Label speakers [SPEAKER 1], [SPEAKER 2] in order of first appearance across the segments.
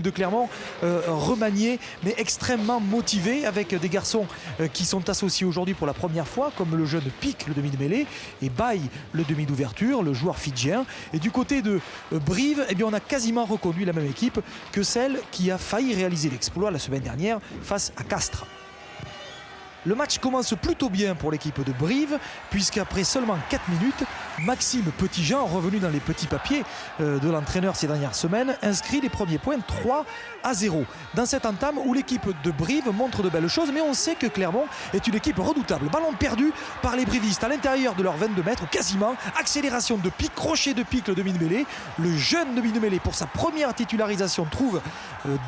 [SPEAKER 1] de Clermont remaniée, mais extrêmement motivée, avec des garçons qui sont associés aujourd'hui pour la première fois, comme le jeune Pic, le demi de mêlée, et Baye, le demi d'ouverture, le joueur fidjien. Et du côté de Brive, eh bien, on a quasiment reconduit la même équipe que celle qui a failli réaliser l'exploit la semaine dernière face à Castres. Le match commence plutôt bien pour l'équipe de Brive, puisqu'après seulement 4 minutes, Maxime Petitjean, revenu dans les petits papiers de l'entraîneur ces dernières semaines, inscrit les premiers points 3-0. Dans cette entame où l'équipe de Brive montre de belles choses, mais on sait que Clermont est une équipe redoutable. Ballon perdu par les brivistes à l'intérieur de leurs 22 mètres, quasiment. Accélération de Pic, crochet de Pic, le demi de mêlée. Le jeune demi de mêlée, pour sa première titularisation, trouve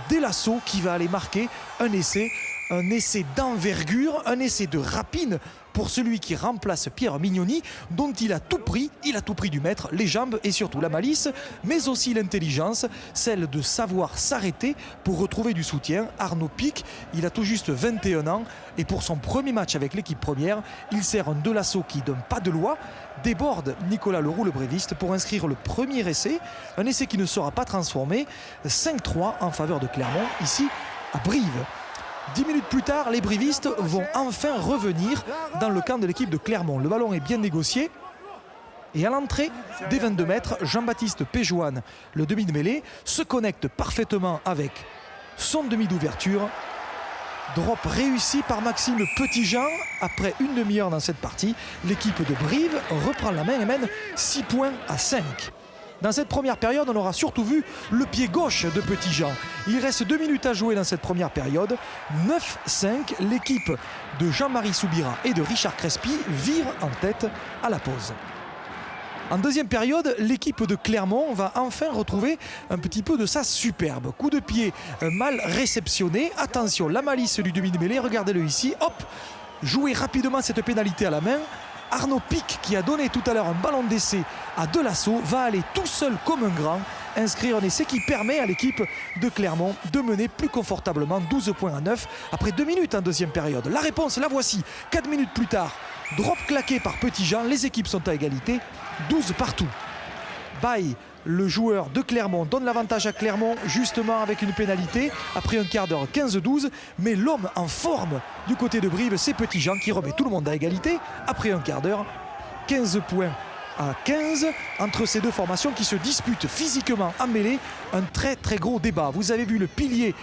[SPEAKER 1] Delasso qui va aller marquer un essai. Un essai d'envergure, un essai de rapine pour celui qui remplace Pierre Mignoni, dont il a tout pris du maître, les jambes et surtout la malice, mais aussi l'intelligence, celle de savoir s'arrêter pour retrouver du soutien. Arnaud Pic, il a tout juste 21 ans et pour son premier match avec l'équipe première, il sert un Delasso qui donne pas de loi, déborde Nicolas Leroux, le bréviste, pour inscrire le premier essai, un essai qui ne sera pas transformé, 5-3 en faveur de Clermont, ici à Brive. 10 minutes plus tard, les brivistes vont enfin revenir dans le camp de l'équipe de Clermont. Le ballon est bien négocié. Et à l'entrée des 22 mètres, Jean-Baptiste Péjoine, le demi de mêlée, se connecte parfaitement avec son demi d'ouverture. Drop réussi par Maxime Petitjean. Après une demi-heure dans cette partie, l'équipe de Brive reprend la main et mène 6-5. Dans cette première période, on aura surtout vu le pied gauche de Petitjean. Il reste 2 minutes à jouer dans cette première période. 9-5, l'équipe de Jean-Marie Soubira et de Richard Crespi vire en tête à la pause. En deuxième période, l'équipe de Clermont va enfin retrouver un petit peu de sa superbe. Coup de pied mal réceptionné. Attention, la malice du demi de mêlée, regardez-le ici. Hop, jouer rapidement cette pénalité à la main. Arnaud Pic, qui a donné tout à l'heure un ballon d'essai à Delasso, va aller tout seul comme un grand inscrire un essai qui permet à l'équipe de Clermont de mener plus confortablement 12 points à 9 après 2 minutes en deuxième période. La réponse, la voici. 4 minutes plus tard, drop claqué par Petitjean, les équipes sont à égalité, 12 partout. Baye, le joueur de Clermont, donne l'avantage à Clermont justement avec une pénalité après un quart d'heure 15-12, mais l'homme en forme du côté de Brive, c'est Petitjean qui remet tout le monde à égalité après un quart d'heure, 15 points à 15 entre ces deux formations qui se disputent physiquement en mêlée. Un très très gros débat. Vous avez vu le pilier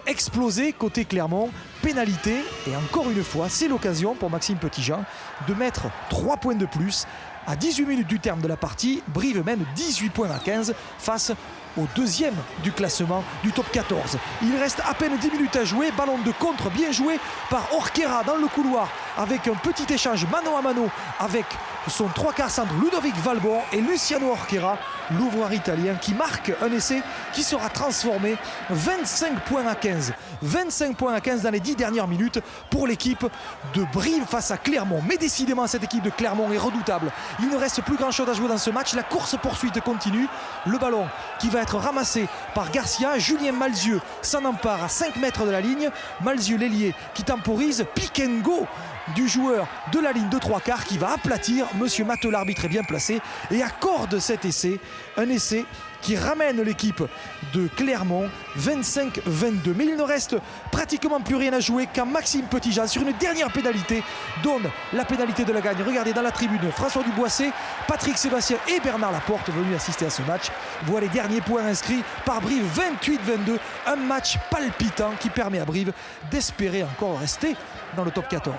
[SPEAKER 1] exploser côté Clermont, pénalité, et encore une fois c'est l'occasion pour Maxime Petitjean de mettre 3 points de plus. À 18 minutes du terme de la partie, Brive mène 18 points à 15 face au deuxième du classement du top 14. Il reste à peine 10 minutes à jouer. Ballon de contre bien joué par Orquera dans le couloir avec un petit échange mano à mano avec son 3/4 centre Ludovic Valbon et Luciano Orquera, l'ouvreur italien, qui marque un essai qui sera transformé. 25 points à 15. 25 points à 15 dans les 10 dernières minutes pour l'équipe de Brive face à Clermont. Mais décidément, cette équipe de Clermont est redoutable. Il ne reste plus grand chose à jouer dans ce match. La course-poursuite continue. Le ballon qui va être ramassé par Garcia. Julien Malzieu s'en empare à 5 mètres de la ligne. Malzieu, l'ailier, qui temporise. Pick and go du joueur de la ligne de 3/4 qui va aplatir. Monsieur Matteux, l'arbitre, est bien placé et accorde cet essai. Un essai qui ramène l'équipe de Clermont 25-22. Mais il ne reste pratiquement plus rien à jouer quand Maxime Petitjean, sur une dernière pénalité, donne la pénalité de la gagne. Regardez dans la tribune, François Duboissé, Patrick Sébastien et Bernard Laporte venus assister à ce match. Voient les derniers points inscrits par Brive, 28-22. Un match palpitant qui permet à Brive d'espérer encore rester dans le top 14.